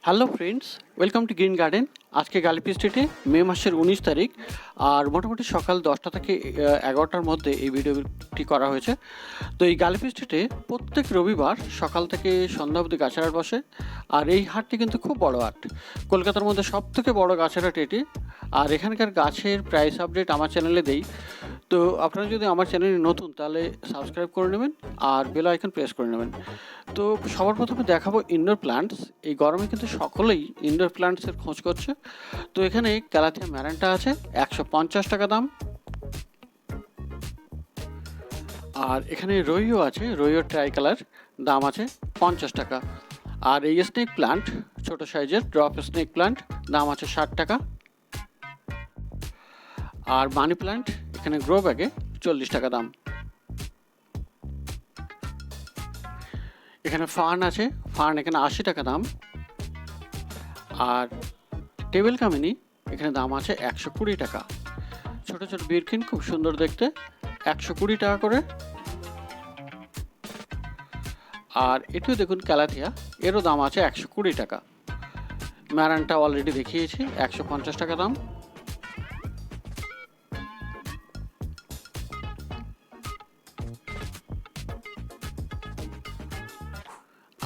Hello friends, welcome to green garden. আজকে গালিপি স্ট্রিটে মে মাসের 19 তারিখ, আর মোটামুটি সকাল 10টা থেকে 11টার মধ্যে এই ভিডিওটি করা হয়েছে। তো এই গালিপি স্ট্রিটে প্রত্যেক রবিবার সকাল থেকে সন্ধ্যা অবধি গাছের হাট বসে, আর এই হাটটি কিন্তু খুব বড় হাট, কলকাতার মধ্যে সব থেকে বড় গাছের হাট এটি। আর এখানকার গাছের প্রাইস আপডেট আমার চ্যানেলে দেই। তো আপনারা যদি আমার চ্যানেলে নতুন তাহলে সাবস্ক্রাইব করে নেবেন আর বেল আইকন প্রেস করে নেবেন। তো সবার প্রথমে দেখাবো ইনডোর প্ল্যান্টস। এই গরমে কিন্তু সকলেই ইনডোর প্ল্যান্টসের খোঁজ করছে। তো এখানে ক্যালাথিয়া ম্যারান্টা আছে 150 টাকা দাম, আর এখানে রইও আছে, রইও ট্রাই কালার, দাম আছে 50 টাকা। আর এই স্নেক প্ল্যান্ট ছোট সাইজের ড্রপ স্নেক প্ল্যান্ট, দাম আছে 60 টাকা। আর মানি প্ল্যান্ট এখানে গ্রো ব্যাগে 40 টাকা দাম। এখানে ফার্ন আছে, ফার্ন এখানে 80 টাকা দাম। আর টেবিল কামিনী এখানে দাম আছে 120 টাকা। ছোট ছোট বিরকিন খুব সুন্দর দেখতে, 120 টাকা করে। আর এটিও দেখুন ক্যালাথিয়া, এরও দাম আছে 120 টাকা। ম্যারানটা অলরেডি দেখিয়েছি, 150 টাকা দাম।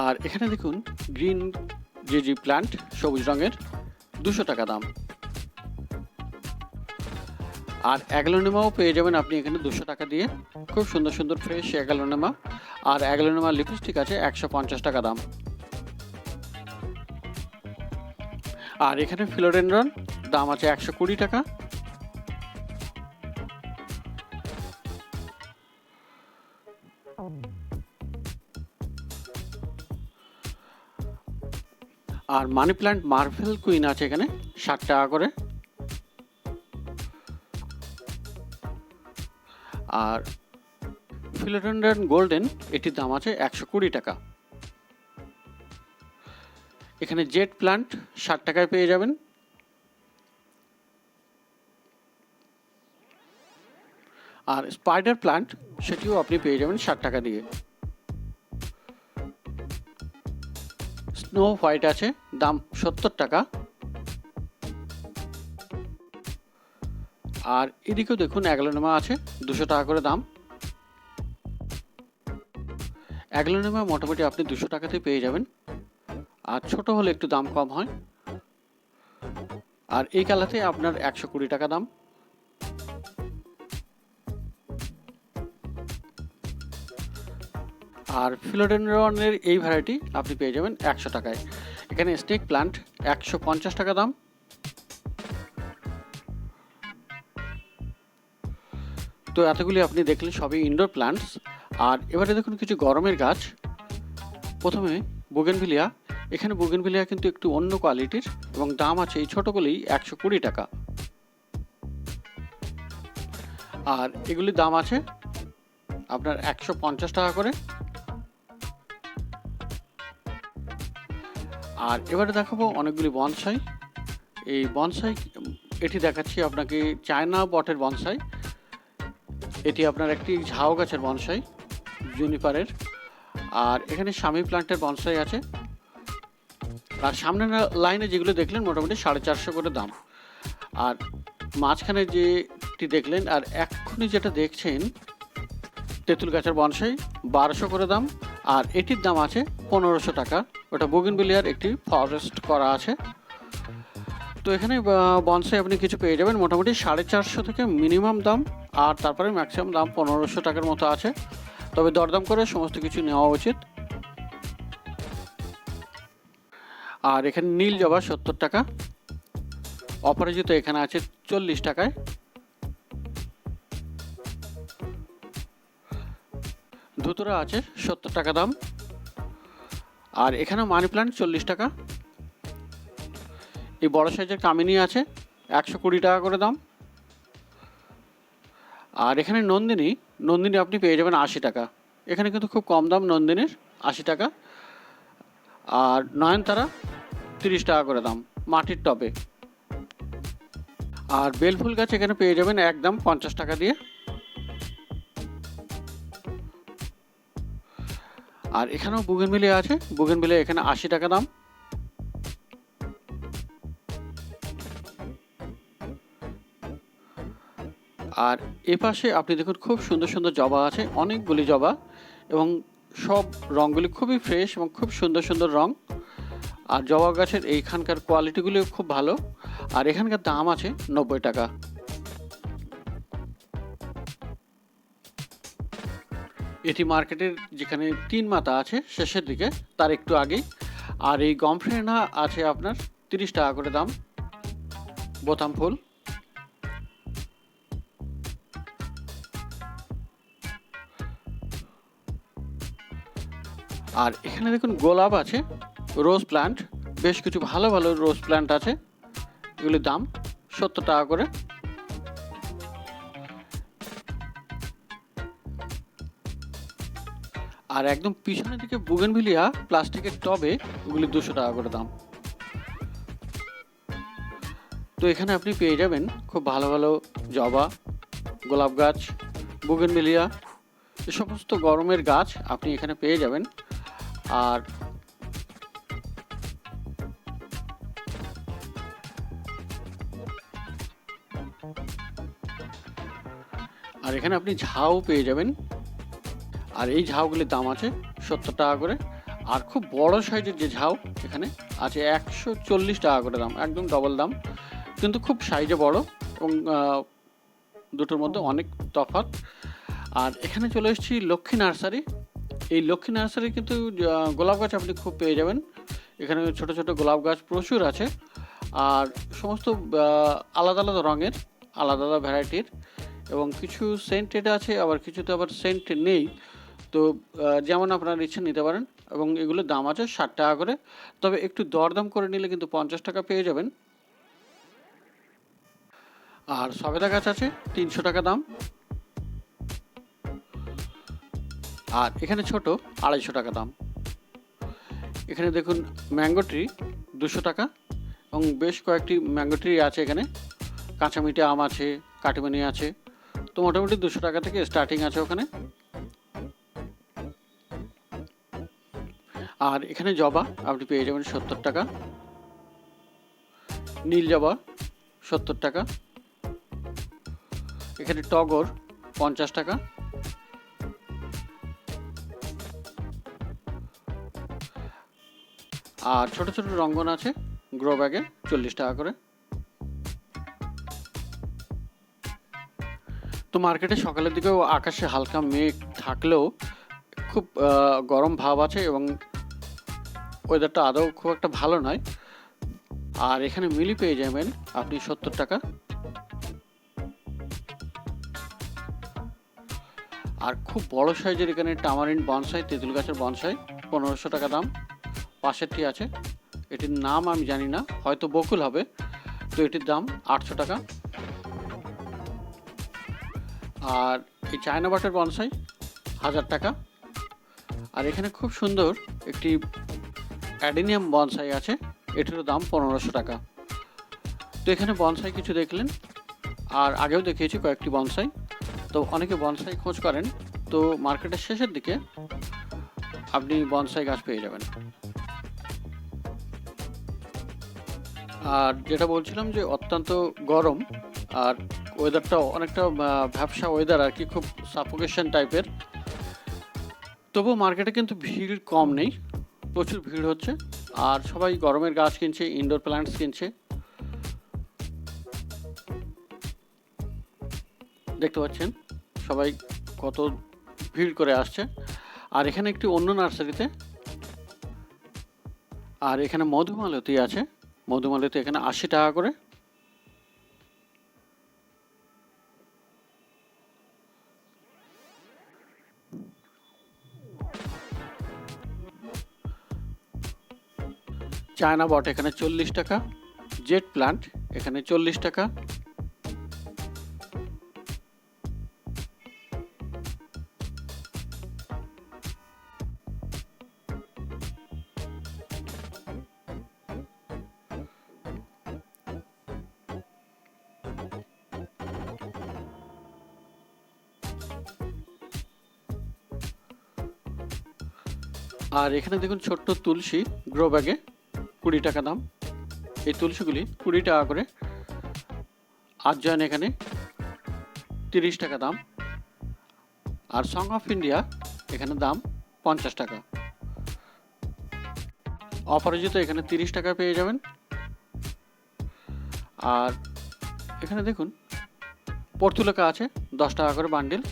আর এখানে দেখুন গ্রিন জিজি প্ল্যান্ট সবুজ রঙের, 200 টাকা দাম। আর অ্যাগ্লোনেমাও পেয়ে যাবেন আপনি এখানে 200 টাকা দিয়ে, খুব সুন্দর সুন্দর ফ্রেশ অ্যাগ্লোনেমা। আর অ্যাগ্লোনেমা লিপস্টিক আছে 150 টাকা দাম। আর এখানে ফিলোডেনড্রন দাম আছে 120 টাকা। আর মানি প্ল্যান্ট মার্ভেল কুইন আছে এখানে 60 টাকা করে। আর ফিলোডেনড্রন গোল্ডেন, এটির দাম আছে 120 টাকা। এখানে জেট প্ল্যান্ট 60 টাকায় পেয়ে যাবেন। আর স্পাইডার প্ল্যান্ট সেটিও আপনি পেয়ে যাবেন 60 টাকা দিয়ে। স্নো হোয়াইট আছে, দাম 70 টাকা। আর এদিকেও দেখুন অ্যাগ্লোনেমা আছে 200 টাকা করে দাম। অ্যাগ্লোনেমা মোটামুটি আপনি 200 টাকাতে পেয়ে যাবেন, আর ছোট হলে একটু দাম কম হয়। আর এই কালাতে আপনার 120 টাকা দাম। আর ফিলোডেনড্রনের এই ভ্যারাইটি আপনি পেয়ে যাবেন 100 টাকায়। এখানে স্নেক প্ল্যান্ট 150 টাকা দাম। তো এতগুলি আপনি দেখলেন সবই ইনডোর প্ল্যান্টস। আর এবারে দেখুন কিছু গরমের গাছ। প্রথমে বুগেনভিলিয়া। এখানে বুগেনভিলিয়া কিন্তু একটু অন্য কোয়ালিটির, এবং দাম আছে এই ছোটোগুলি 120 টাকা। আর এগুলির দাম আছে আপনার 150 টাকা করে। আর এবারে দেখাবো অনেকগুলি বনসাই। এই বনসাই এটি দেখাচ্ছি আপনাকে, চায়না বটের বনসাই। এটি আপনার একটি ঝাউ গাছের বনসাই, জুনিপারের। আর এখানে স্বামী প্ল্যান্টের বনসাই আছে। আর সামনের লাইনে যেগুলো দেখলেন মোটামুটি 450 করে দাম। আর মাঝখানে যেটি দেখলেন আর এক্ষুনি যেটা দেখছেন তেঁতুল গাছের বনসাই, 1200 করে দাম। আর এটির দাম আছে 1500 টাকা। ওটা বুগেনভিলিয়ার একটি ফরেস্ট করা আছে। তো এখানে বনসাই আপনি কিছু পেয়ে যাবেন মোটামুটি 450 থেকে মিনিমাম দাম, আর তারপরে ম্যাক্সিমাম দাম 1500 টাকার মতো আছে। তবে দরদাম করে সমস্ত কিছু নেওয়া উচিত। আর এখানে নীল জবা 70 টাকা। অপরাজিত এখানে আছে 40 টাকায়। ধুতুরা আছে 70 টাকা দাম। আর এখানে মানি প্ল্যান্ট 40 টাকা। এই বড় সাইজের কামিনী আছে 120 টাকা করে দাম। আর এখানে নন্দিনী, নন্দিনী আপনি পেয়ে যাবেন 80 টাকা। এখানে কিন্তু খুব কম দাম নন্দিনীর, 80 টাকা। আর নয়নতারা 30 টাকা করে দাম মাটির টবে। আর বেলফুল গাছ এখানে পেয়ে যাবেন একদম 50 টাকা দিয়ে। আর এখানেও বুগেনভিলিয়া আছে, বুগেনভিলিয়া এখানে 80 টাকা দাম। আর এপাশে আপনি দেখুন খুব সুন্দর সুন্দর জবা আছে, অনেকগুলি জবা, এবং সব রঙগুলি খুবই ফ্রেশ এবং খুব সুন্দর সুন্দর রং। আর জবা গাছের এইখানকার কোয়ালিটিগুলিও খুব ভালো। আর এখানকার দাম আছে 90 টাকা। এটি মার্কেটের যেখানে 3 মাথা আছে শেষের দিকে, তার একটু আগেই। আর এই গমফ্রেনা আছে আপনার 30 টাকা করে দাম, বোতাম ফুল। আর এখানে দেখুন গোলাপ আছে, রোজ প্ল্যান্ট, বেশ কিছু ভালো ভালো রোজ প্ল্যান্ট আছে, এগুলির দাম 70 টাকা করে। আর একদম পিছনের দিকে বুগেনভিলিয়া প্লাস্টিকের টবে, ওগুলি 200 টাকা করে দাম। তো এখানে আপনি পেয়ে যাবেন খুব ভালো ভালো জবা, গোলাপ গাছ, বুগেনভিলিয়া, এ সমস্ত গরমের গাছ আপনি এখানে পেয়ে যাবেন। আর আর এখানে আপনি ঝাউ পেয়ে যাবেন। আর এই ঝাউগুলির দাম আছে 70 টাকা করে। আর খুব বড় সাইজের যে ঝাউ এখানে আছে 140 টাকা করে দাম, একদম ডবল দাম, কিন্তু খুব সাইজে বড়, এবং দুটোর মধ্যে অনেক তফাৎ। আর এখানে চলে এসেছি লক্ষ্মী নার্সারি। এই লক্ষ্মী নার্সারি কিন্তু গোলাপ গাছ আপনি খুব পেয়ে যাবেন। এখানে ছোট ছোট গোলাপ গাছ প্রচুর আছে, আর সমস্ত আলাদা আলাদা রঙের, আলাদা আলাদা ভ্যারাইটির, এবং কিছু সেন্টেড আছে, আবার কিছুতে আবার সেন্ট নেই। তো যেমন আপনার ইচ্ছে নিতে পারেন, এবং এগুলোর দাম আছে 60 টাকা করে। তবে একটু দরদাম করে নিলে কিন্তু 50 টাকা পেয়ে যাবেন। আর সবেদা গাছ আছে 300 টাকা দাম। আর এখানে ছোট 250 টাকা দাম। এখানে দেখুন ম্যাঙ্গো ট্রি 200 টাকা, এবং বেশ কয়েকটি ম্যাঙ্গো ট্রি আছে এখানে। কাঁচামিঠে আম আছে, কাটিমানি আছে, তো মোটামুটি 200 টাকা থেকে স্টার্টিং আছে ওখানে। আর এখানে জবা আপনি পেয়ে যাবেন 70 টাকা, নীল জবা 70 টাকা, এখানে টগর 50 টাকা, আর ছোট ছোট রঙ্গন আছে গ্রো ব্যাগে 40 টাকা করে। তো মার্কেটে সকালের দিকেও আকাশে হালকা মেঘ থাকলেও খুব গরম ভাব আছে, এবং ওয়েদারটা আদৌ খুব একটা ভালো নয়। আর এখানে মিলি পেয়ে যাবেন আপনি 70 টাকা। আর খুব বড় সাইজের এখানে টামারিন বনসাই, তেঁতুল গাছের বনসাই 1500 টাকা দাম। পাশেরটি আছে, এটির নাম আমি জানি না, হয়তো বকুল হবে, তো এটির দাম 800 টাকা। আর এই চায়না বাটের বনসাই 1000 টাকা। আর এখানে খুব সুন্দর একটি অ্যাডেনিয়াম বনসাই আছে, এটিরও দাম 1500 টাকা। তো এখানে বনসাই কিছু দেখলেন, আর আগেও দেখিয়েছি কয়েকটি বনসাই। তো অনেকে বনসাই খোঁজ করেন, তো মার্কেটের শেষের দিকে আপনি বনসাই গাছ পেয়ে যাবেন। আর যেটা বলছিলাম যে অত্যন্ত গরম, আর ওয়েদারটা অনেকটা ভ্যাপসা ওয়েদার আর কি, খুব সাফোকেশন টাইপের। তবুও মার্কেটে কিন্তু ভিড় কম নেই, প্রচুর ভিড় হচ্ছে, আর সবাই গরমের গাছ কিনছে, ইনডোর প্ল্যান্টস কিনছে। দেখতে পাচ্ছেন সবাই কত ভিড় করে আসছে। আর এখানে একটি অন্য নার্সারিতে, আর এখানে মধুমালতী আছে, মধুমালতী এখানে 80 টাকা করে। চায়না বট এখানে 40 টাকা, জেট প্লান্ট এখানে 40 টাকা। আর এখানে দেখুন ছোট্ট তুলসী গ্রো ব্যাগে 20 টাকা দাম। এই তুলসীগুলি 20 টাকা করে। আজওয়ান এখানে 30 টাকা দাম। আর সং অফ ইন্ডিয়া এখানে দাম 50 টাকা। অপরাজিত এখানে 30 টাকা পেয়ে যাবেন। আর এখানে দেখুন পর্তুলেকা আছে 10 টাকা করে বান্ডিল।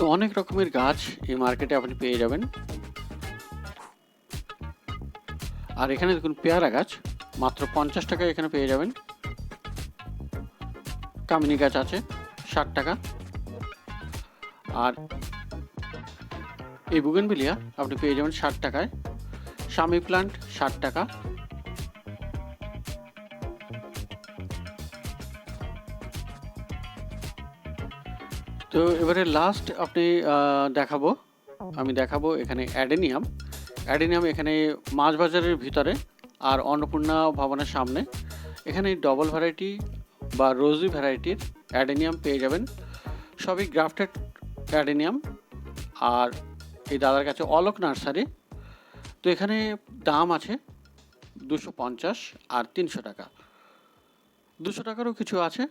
তো অনেক রকমের গাছ এই মার্কেটে আপনি পেয়ে যাবেন। আর এখানে দেখুন পেয়ারা গাছ মাত্র 50 টাকায় এখানে পেয়ে যাবেন। কামিনী গাছ আছে 60 টাকা। আর এই বুগেনভিলিয়া আপনি পেয়ে যাবেন 60 টাকায়। শামি প্লান্ট 60 টাকা। তো এবারে লাস্ট আমি দেখাবো এখানে অ্যাডেনিয়াম এখানে মাছ বাজারের ভিতরে আর অন্নপূর্ণা ভবনের সামনে এখানে ডবল ভ্যারাইটি বা রোজি ভ্যারাইটির অ্যাডেনিয়াম পেয়ে যাবেন। সবই গ্রাফটেড অ্যাডেনিয়াম। আর এই দাদার কাছে অলোক নার্সারি। তো এখানে দাম আছে 250 আর 300 টাকা। 200 টাকারও কিছু আছে।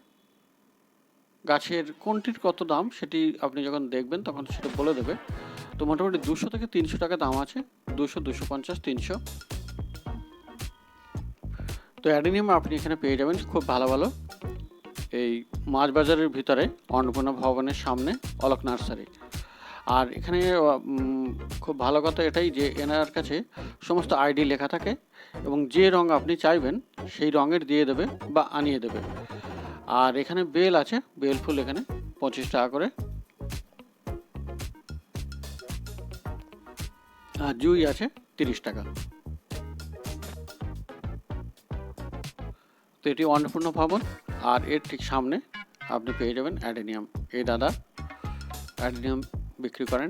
গাছের কোনটির কত দাম সেটি আপনি যখন দেখবেন তখন সেটা বলে দেবে। তো মোটামুটি 200 থেকে 300 টাকা দাম আছে। 200, 250, 300। তো অ্যাডেনিয়াম আপনি এখানে পেয়ে যাবেন খুব ভালো ভালো এই মাছ বাজারের ভিতরে অন্নপূর্ণা ভবনের সামনে অলোক নার্সারি। আর এখানে খুব ভালো কথা এটাই যে এনার কাছে সমস্ত আইডি লেখা থাকে এবং যে রং আপনি চাইবেন সেই রঙের দিয়ে দেবে বা আনিয়ে দেবে। আর এখানে বেল আছে, বেল ফুল এখানে 25 টাকা করে। আর জুই আছে 30 টাকা। তো এটি অন্নপূর্ণা ভবন আর এর ঠিক সামনে আপনি পেয়ে যাবেন অ্যাডেনিয়াম। এই দাদা অ্যাডেনিয়াম বিক্রি করেন।